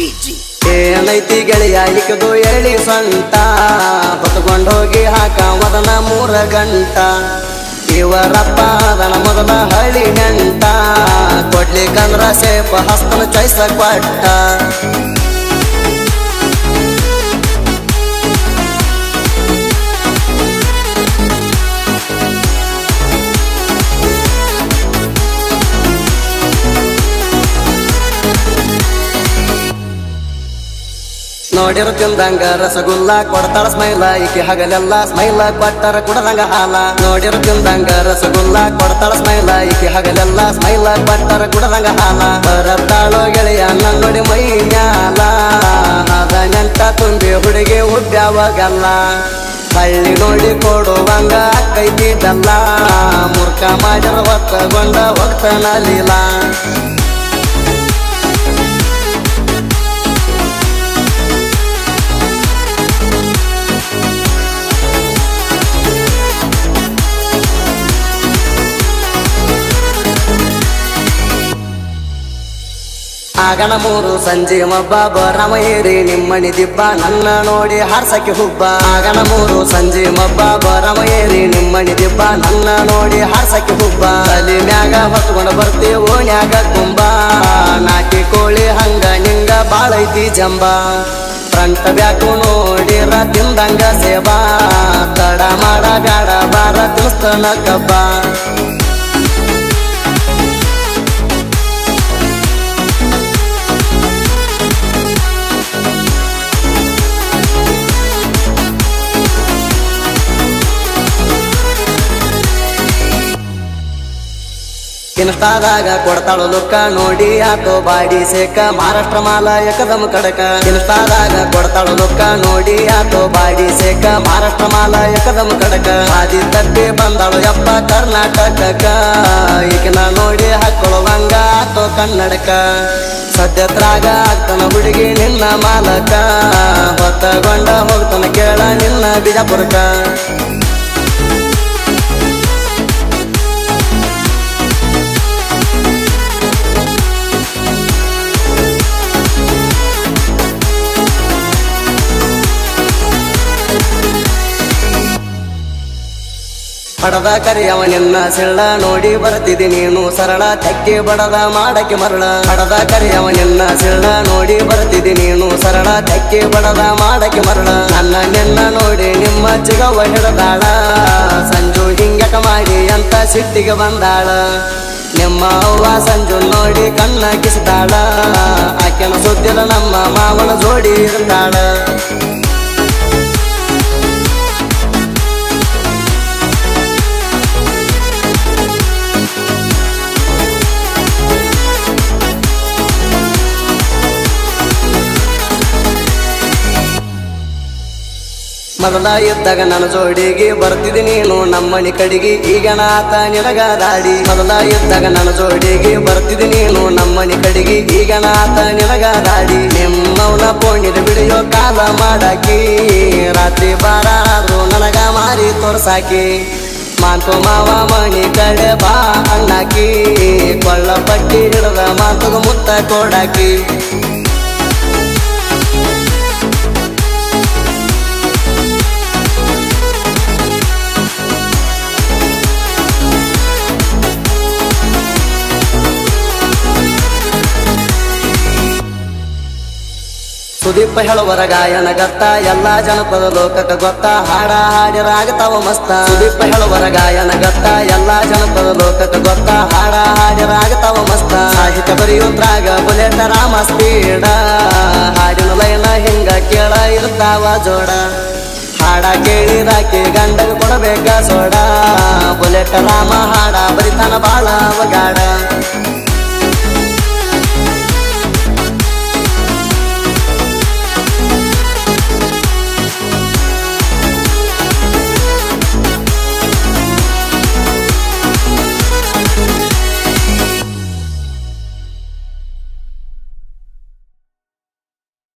ಏನೈತಿ ಗೆಳೆಯ ಇಕ್ಕದು ಎಳಿ ಸ್ವಂತ ಹೊತ್ಕೊಂಡು ಹೋಗಿ ಹಾಕ ಮದನ 3 ಗಂಟ ಇವರಪ್ಪ ಅದನ ಮೊದಲ ಹಳಿ ನೆಂಟ ಕೊಡ್ಲಿಕ್ಕಂದ್ರ ಸೇಪ ಹಸ್ತನ ಚೈಸ ಕೊಟ್ಟ ನೋಡಿರು ತಿಂದಂಗ ರಸಗುಲ್ಲ ಕೊಡ್ತಾಳ ಸ್ಮೈಲ ಈಕಿ ಹಗಲೆಲ್ಲ ಸ್ಮೈಲ ಕೊಟ್ಟರ ಕುಡದಂಗ ಹಾಲ ನೋಡಿರು ತಿಂದಂಗ ರಸಗುಲ್ಲ ಕೊಡ್ತಾಳ ಸ್ಮೈಲ ಈಕಿ ಹಗಲೆಲ್ಲ ಸ್ಮೈಲ ಕೊಟ್ಟರ ಕುಡದಂಗ ಹಾಲ ಬರತಾಳೋ ಗೆಳೆಯ ನೋಡಿ ಮೈ ಮ್ಯಾಲ ಅದ ನೆಂಟ ತುಂಬಿ ಹುಡುಗಿ ಉಬ್ಬ್ಯಾವಾಗಲ್ಲ ಹಳ್ಳಿ ನೋಡಿ ಕೊಡುವಂಗ ಕೈತಿದ್ದಲ್ಲ ಮುರ್ಕ ಮಾಡಿರ ಹೊತ್ತಗೊಂಡ ಹೋಗ್ತಾನಲಿಲ್ಲ ಆಗನ 3 ಸಂಜೆ ಮಬ್ಬ ಬರಮ ಏರಿ ನಿಮ್ಮನಿ ದಿಬ್ಬ ನನ್ನ ನೋಡಿ ಹಾರ್ಸಕ್ಕೆ ಹುಬ್ಬ ಆಗನ 3 ಸಂಜೆ ಮಬ್ಬ ಬರಮ ಏರಿ ನಿಮ್ಮನಿ ದಿಬ್ಬ ನನ್ನ ನೋಡಿ ಹಾರ್ಸಕ್ಕೆ ಹುಬ್ಬ ತಲೆ ಮ್ಯಾಗ ಹೊತ್ಕೊಂಡು ಬರ್ತಿ ಓಣ್ಯಾಗ ಕುಂಬ ನಾಟಿ ಕೋಳಿ ಹಂಗ ನಿಂಗ ಬಾಳೈತಿ ಜಂಬ ಫ್ರಂಟ್ ಬ್ಯಾಕು ನೋಡಿರ ತಿಂದಂಗ ಸೇಬಾ ತಡ ಮಾಡ ಬ್ಯಾಡ ಬಾರ ತಿನ್ಸ್ತನ ಕಬ್ಬ ಇನ್ಸ್ಟಾದಾಗ ಕೊಡ್ತಾಳು ಲುಕ್ಕ ನೋಡಿ ಆತೋ ಬಾಡಿ ಸೇಕ ಮಹಾರಾಷ್ಟ್ರ ಮಾಲ ಏಕದಮ್ ಕಡಕ ಇನ್ಸ್ಟಾದಾಗ ಕೊಡ್ತಾಳು ಲುಕ್ಕ ನೋಡಿ ಆತೋ ಬಾಡಿ ಸೇಕ ಮಹಾರಾಷ್ಟ್ರ ಮಾಲ ಏಕದಮ್ ಕಡಕ ಆದಿ ತಪ್ಪಿ ಬಂದಾಳು ಯಪ್ಪ ಕರ್ನಾಟಕಕ್ಕ ಈಗಿನ ನೋಡಿ ಹಾಕೊಳ್ಳುವಂಗ ಆತೋ ಕನ್ನಡಕ ಸದ್ಯತ್ರಾಗ ಆಗ್ತಾನ ಹುಡುಗಿ ನಿನ್ನ ಮಾಲಕ ಹೊತ್ತಗೊಂಡ ಹೋಗ್ತಾನ ಕೇಳ ನಿನ್ನ ಬಿಜಾಪುರಕ ಪಡದ ಕರಿಯವ ನಿನ್ನ ಸಿಳ್ಳ ನೋಡಿ ಬರ್ತಿದಿ ನೀನು ಸರಳ ತೆಕ್ಕೆ ಬಡದ ಮಾಡಕ್ಕೆ ಮರಳ ಪಡದ ಕರಿಯವ ನಿನ್ನ ಸಿಳ್ಳ ನೋಡಿ ಬರ್ತಿದಿ ನೀನು ಸರಳ ತೆಕ್ಕೆ ಬಡದ ಮಾಡಕ್ಕೆ ಮರಳ ನನ್ನ ನಿನ್ನ ನೋಡಿ ನಿಮ್ಮ ಚಿಗವ ಹಿಡದಾಳ ಸಂಜು ಹಿಂಗಕ ಮಾಡಿ ಅಂತ ಸಿಟ್ಟಿಗೆ ಬಂದಾಳ ನಿಮ್ಮ ಅವ್ವ ಸಂಜು ನೋಡಿ ಕಣ್ಣ ಕಿಸಿದಾಳ ಆಕೆನ ಸುದ್ದಿಲ್ಲ ನಮ್ಮ ಮಾವನ ಜೋಡಿ ಇರ್ತಾಳ ಮೊದಲ ಇದ್ದಾಗ ನನ್ನ ಜೋಡಿಗೆ ಬರ್ತಿದಿ ನೀನು ನಮ್ಮನಿ ಕಡಿಗೆ ಈಗನ ಆತ ನಿನಗ ದಾಡಿ ಮೊದಲ ಇದ್ದಾಗ ನನ್ನ ಜೋಡಿಗೆ ಬರ್ತಿದಿ ನೀನು ನಮ್ಮನಿ ಕಡಿಗೆ ಈಗನ ಆತ ನಿನಗ ದಾಡಿ ನಿಮ್ಮವನ ಪೋಣಿದ ಬಿಡಿಯೋ ಕಾಲ ಮಾಡಾಕಿ ರಾತ್ರಿ ಬಾರ ಆದ್ರೂ ನನಗ ಮಾರಿ ತೋರ್ಸಾಕಿ ಮಾತು ಮಾವ ಮಣಿ ಕಡೆ ಬಾ ಅಣ್ಣಾಕಿ ಕೊಳ್ಳ ಪಟ್ಟಿ ಹಿಡದ ಮಾತುಗ ಮುತ್ತ ಕೊಡಾಕಿ ಸುದೀಪ ಹೇಳುವರ ಗಾಯನ ಗತ್ತ ಎಲ್ಲಾ ಜನಪದ ಲೋಕಕ್ಕೆ ಗೊತ್ತ ಹಾಡ ಹಾಡಿರಾಗತಾವ ಮಸ್ತ ಸುದೀಪ ಹೇಳುವರ ಗಾಯನ ಗತ್ತ ಎಲ್ಲಾ ಜನಪದ ಲೋಕಕ್ಕೆ ಗೊತ್ತ ಹಾಡ ಹಾಡಿರಾಗತಾವ ಮಸ್ತ ಸಾಹಿತ್ಯ ಬರೆಯುತ್ರಾಗ ಬುಲೆಟ್ ರಾಮ ಸ್ಪೀಡ ಹಾಡಿನ ಲೈನ ಹಿಂಗ ಕೇಳ ಇರ್ತಾವ ಜೋಡ ಹಾಡ ಕೇಳಿದಾಕಿ ಗಂಡಗ ಕೊಡಬೇಕ ಸೋಡ ಬುಲೆಟ್ ರಾಮ ಹಾಡ ಬರಿತಾನ ಬಾಳ ಅವಗಾಡ